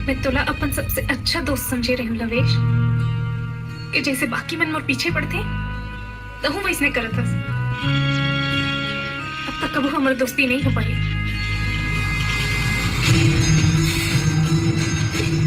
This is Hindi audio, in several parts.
मैं तोला अपन सबसे अच्छा दोस्त समझे रही हूँ लवेश, कि जैसे बाकी मन मोर पीछे पड़ते तहु वैसने करत हस। अब तक कबू हमारी दोस्ती नहीं हो पाई।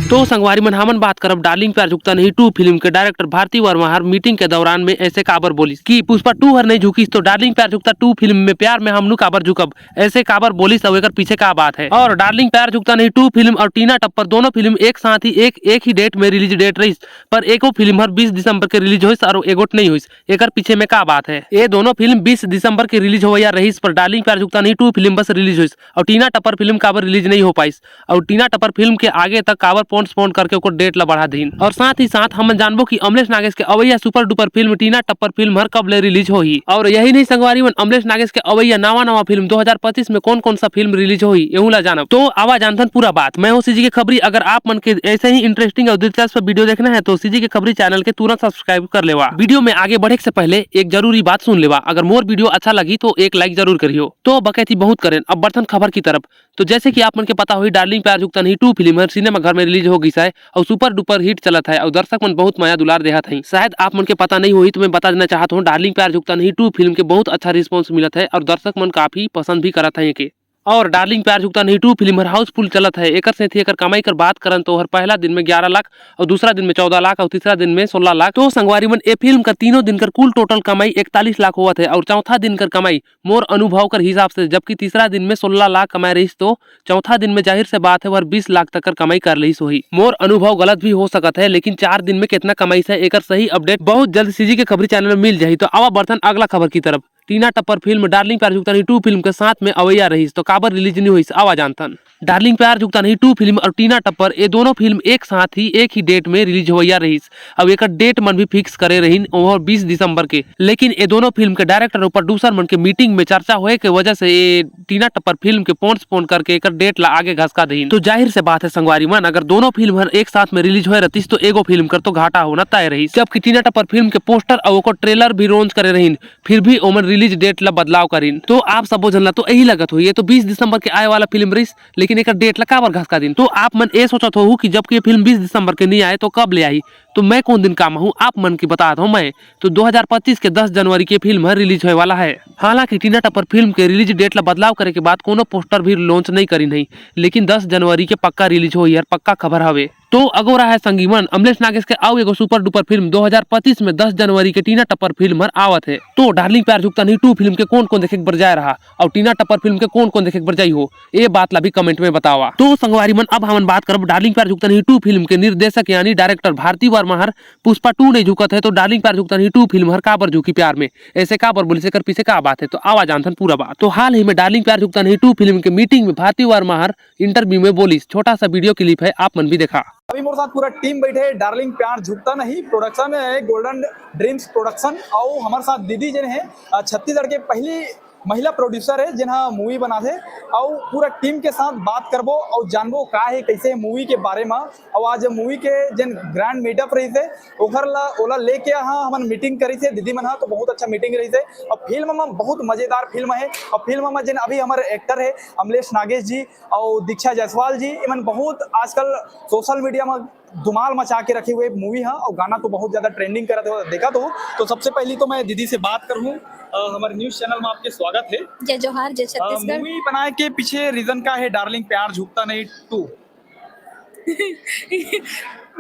तो संगवारी मन हमन बात करब डार्लिंग प्यार झुकता नहीं 2 फिल्म के डायरेक्टर भारती वर्मा हर मीटिंग के दौरान में ऐसे काबर बोलिस कि पुष्पा 2 हर नहीं झुकीस तो डार्लिंग प्यार झुकता 2 फिल्म में प्यार में हमनु काबर झुकब, ऐसे काबर बोलिस और एकर पीछे का बात है। और डार्लिंग प्यार झुकता नहीं 2 फिल्म और टीना टप्पर दोनों फिल्म एक साथ ही एक ही डेट में रिलीज डेट रही, पर एको फिल्म हर 20 दिसंबर के रिलीज होइस और एगोट नहीं होइस, एकर पीछे में का बात है। ये दोनों फिल्म 20 दिसंबर के रिलीज होया रहीस, पर डार्लिंग प्यार झुकता नहीं 2 फिल्म बस रिलीज होइस और टीना टप्पर फिल्म काबर रिलीज नहीं हो पाइस, और टीना टप्पर फिल्म के आगे तक काबर पोस्टपोन करके ओकर डेट ला बढ़ा दीन। और साथ ही साथ हम जानबो कि अमलेश नागेश के अवैया सुपर डुपर फिल्म टीना टप्पर फिल्म हर कब ले रिलीज होही। और यही नहीं संगवारी मन अमलेश नागेश के अवैया नवा फिल्म 2025 में कौन कौन सा फिल्म रिलीज होही एहू ला जानब। तो आवा जानथन पूरा बात। मैं हूं सीजी के खबरी। अगर आप मन के ऐसे ही इंटरेस्टिंग और दिलचस्प वीडियो देखना है तो सीजी के खबरी चैनल के तुरंत सब्सक्राइब कर लेवा। वीडियो में आगे बढ़े से पहले एक जरूरी बात सुन लेवा, अगर मोर वीडियो अच्छा लगी तो एक लाइक जरूर करियो। तो बकैती बहुत करें। अब बढ़थन खबर की तरफ। तो जैसे कि आप मन के पता हुई डार्लिंग प्यार झुकता नहीं 2 फिल्म हर सिनेमा घर में रिलीज हो गई है और सुपर डुपर हिट चलत है और दर्शक मन बहुत माया दुलार देहत है। शायद आप मन के पता नहीं हुई तो मैं बता देना चाहता हूँ, डार्लिंग प्यार झुकता नहीं 2 फिल्म के बहुत अच्छा रिस्पांस मिलत है और दर्शक मन काफी पसंद भी करत है के। और डार्लिंग प्यार झुकता नहीं 2 फिल्म हर हाउसफुल चलत है। एकर से एकर कमाई कर बात करन तो हर पहला दिन में 11 लाख और दूसरा दिन में 14 लाख और तीसरा दिन में 16 लाख। तो संगवारी मन ए फिल्म का तीनों दिन कर कुल टोटल कमाई 41 लाख हुआ थे और चौथा दिन कर कमाई मोर अनुभव कर हिसाब से जबकि तीसरा दिन में 16 लाख कमाई रही तो चौथा दिन में जाहिर से बात है वह 20 लाख तक कर कमाई कर रही सोही। मोर अनुभव गलत भी हो सकता है, लेकिन 4 दिन में कितना कमाई है एकर सही अपडेट बहुत जल्द सीजी के खबरी चैनल में मिल जाही। तो आवा बर्तन अगला खबर की तरफ। टीना टप्पर फिल्म डार्लिंग प्यार झुकता नहीं 2 फिल्म के साथ में अवैया रही तो काबर रिलीज नहीं हुई आवा जानथन। डार्लिंग प्यार झुकता नहीं 2 फिल्म और टीना टप्पर ये दोनों फिल्म एक साथ ही एक ही डेट में रिलीज होया रही। अब एक डेट मन भी फिक्स करे रही और 20 दिसंबर के, लेकिन ये दोनों फिल्म के डायरेक्टर और प्रोड्यूसर मन के मीटिंग में चर्चा हुए के वजह से ये टीना टप्पर फिल्म के पोस्टपोन करके एक डेट ला आगे घसका दही। तो जाहिर से बात है संगवारी मन, अगर दोनों फिल्म एक साथ में रिलीज हो रही तो एगो फिल्म कर तो घाटा होना तय रही। जबकि टीना टप्पर फिल्म के पोस्टर और ट्रेलर भी लॉन्च करे रही, फिर भी ओमन रिलीज डेट ला बदलाव करीन। तो आप सब जनला तो यही लगत हुई है तो 20 दिसंबर के आए वाला फिल्म रही, लेकिन एक डेट ला काबर घसका दिन। तो आप मन ये सोचत हो कि जबकि ये फिल्म 20 दिसंबर के नहीं आए तो कब ले आई, तो मैं कौन दिन काम हूँ आप मन की बता हूँ। मैं तो 2025 के 10 जनवरी की फिल्म रिलीज होने वाला है। हालांकि टीना टप्पर फिल्म के रिलीज डेट ला बदलाव करे के बाद कोनो पोस्टर भी लॉन्च नहीं करी नहीं, लेकिन 10 जनवरी के पक्का रिलीज हो यार, पक्का खबर हवे। तो अगोरा है संगीमन अमलेश नागेश के आओ एगो सुपर डुपर फिल्म 2025 में 10 जनवरी के टीना टप्पर फिल्म आवत है। तो डार्लिंग प्यार झुकता नहीं 2 फिल्म के कौन कौन देखे बर जाए रहा और टीना टप्पर फिल्म के कौन कौन देखे बर जाई हो, ये बात ला भी कमेंट में बतावा। तो संगवारी मन अब हम बात करब डार्लिंग प्यार झुकता नहीं 2 फिल्म के निर्देशक यानी डायरेक्टर भारती वर्मा हर पुष्पा 2 नहीं झुकत है तो डार्लिंग प्यार झुकता नहीं 2 फिल्म हर काबर झुकी प्यार में, ऐसे काबर बोली से कर पीछे का बात है। तो आवाज जानथन पूरा बात। तो हाल ही में डार्लिंग प्यार झुकता नहीं 2 फिल्म के मीटिंग में भारती वर्मा हर इंटरव्यू में बोली, छोटा सा वीडियो क्लिप है आप मन भी देखा। अभी मेरे साथ पूरा टीम बैठे है डार्लिंग प्यार झुकता नहीं प्रोडक्शन है गोल्डन ड्रीम्स प्रोडक्शन और हमारे साथ दीदी जिन है छत्तीसगढ़ के पहली महिला प्रोड्यूसर है जिन्हा मूवी बना थे और पूरा टीम के साथ बात करबो और जानबो का है कैसे मूवी के बारे में। और आज मूवी के जिन ग्रैंड मीटअप रही थे ओला लेके यहाँ हमन मीटिंग करी थे दीदी मन तो बहुत अच्छा मीटिंग रही थे। और फिल्म में बहुत मजेदार फिल्म है और फिल्म में जिन अभी हमारे एक्टर है अमलेश नागेश जी और दीक्षा जायसवाल जी, इमन बहुत आजकल सोशल मीडिया में धुमाल मचा के रखे हुए मूवी है और गाना तो बहुत ज्यादा ट्रेंडिंग कर रहे थे देखा। तो सबसे पहले तो मैं दीदी से बात करूँ, हमारे न्यूज चैनल में आपके स्वागत है। जय जोहार जय छत्तीसगढ़। मूवी बनाए के पीछे रीजन का है डार्लिंग प्यार झुकता नहीं 2?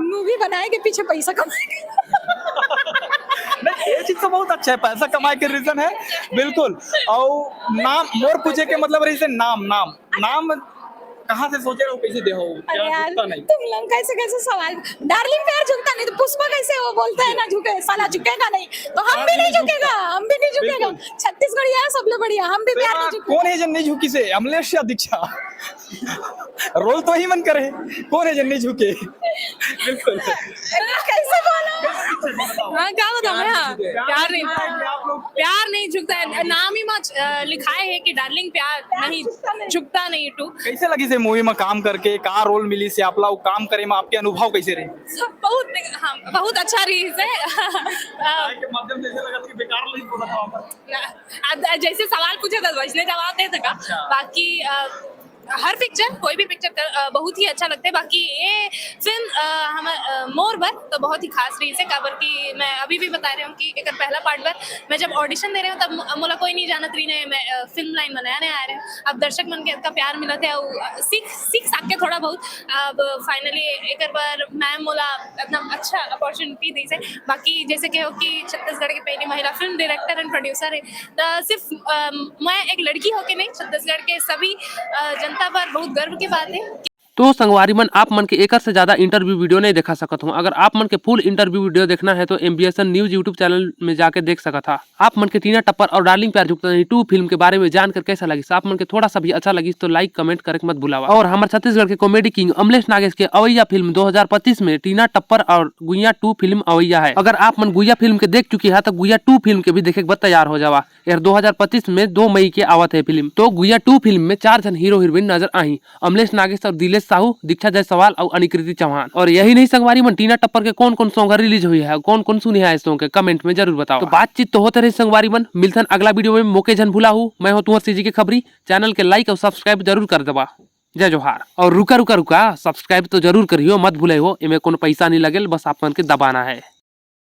मूवी बनाए के पीछे पैसा कमाए नहीं ये चीज तो बहुत अच्छा है, पैसा कमाए के रीजन है बिल्कुल। और नाम मोर पूछे के मतलब रीजन नाम कहाँ से सोचे हो कैसे दे हो झुकता नहीं? तुम लोग कैसे सवाल डार्लिंग प्यार झुकता नहीं तो पुष्पा कैसे वो बोलता है ना झुके साला झुकेगा नहीं तो हम भी नहीं झुकेगा छत्तीसगढ़ है सबले बढ़िया हम भी प्यार नहीं झुकेगा। कौन है जन नहीं झुकी से अमलेश या दीक्षा? रोल तो ही मन करे कौन है जन नहीं झुके बिल्कुल कैसे बोलो हाँ क्या बताऊँ मैं प्यार नहीं झुकता है, नाम ही में लिखाए है कि डार्लिंग प्यार नहीं झुकता नहीं 2। कैसे लगी से मूवी में काम करके का रोल मिली से आप लोग काम करे में आपके अनुभव कैसे रहे? बहुत अच्छा रही है के माध्यम से ऐसा लगा कि बेकार नहीं बोला था। जैसे सवाल पूछे था वैसने जवाब दे सका। बाकी हर पिक्चर, कोई भी पिक्चर बहुत ही अच्छा लगता है। बाकी ये फिल्म हम मोर बर तो बहुत ही खास रही से काबर की मैं अभी भी बता रही हूँ कि एक पहला पार्ट बर मैं जब ऑडिशन दे रही हूँ तब मोला कोई नहीं जानत रही ने मैं फिल्म लाइन में नया नया आ रहे हैं। अब दर्शक मन के इतना प्यार मिला थे सीख सके थोड़ा बहुत। अब फाइनली एक बार मैम मोला इतना अच्छा अपॉर्चुनिटी दी से। बाकी जैसे कि हो कि छत्तीसगढ़ की पहली महिला फिल्म डायरेक्टर एंड प्रोड्यूसर है, तो सिर्फ मैं एक लड़की होके नहीं, छत्तीसगढ़ के सभी जनता पर बहुत गर्व की बात है। तो संगवारी मन आप मन के एक से ज्यादा इंटरव्यू वीडियो नहीं दिखा सकत हूँ। अगर आप मन के फुल इंटरव्यू वीडियो देखना है तो MBSN न्यूज यूट्यूब चैनल में जाके देख सकता था। आप मन के टीना टप्पर और डार्लिंग प्यार झुकता नहीं 2 फिल्म के बारे में जानकर कैसा लगी, आप मन के थोड़ा सा भी अच्छा लगी तो लाइक कमेंट करके मत भुलावा। और हमारे छत्तीसगढ़ के कॉमेडी किंग अमलेश नागेश के अवैया फिल्म 2025 में टीना टप्पर और गुइया 2 फिल्म अवैया है। अगर आप मन गुइया फिल्म के देख चुकी है तो गुइया 2 फिल्म के भी देखे के बाद तैयार हो जावा। यार 2025 में 2 मई के आवत है फिल्म। तो गुइया 2 फिल्म में 4 जन हीरो हीरोइन नजर आई, अमलेश नागेश और दिलेश साहू, दीक्षा सवाल और अनिकृति चौहान। और यही नहीं संगवारी मन टीना टप्पर के कौन कौन सॉन्ग रिलीज हुई है, कौन कौन सुनी है इस सॉन्ग के कमेंट में जरूर बताओ। तो बातचीत तो होते रहे संगवारी मन, मिलथन अगला वीडियो में। मौके जन भूला हूँ, मैं हूँ तुअर सीजी के खबरी। चैनल के लाइक और सब्सक्राइब जरूर कर दबा। जय जोहार। और रुका सब्सक्राइब तो जरूर करियो, मत भूले हो, इमे कोनो पैसा नहीं लगेल, बस आप मन के दबाना है।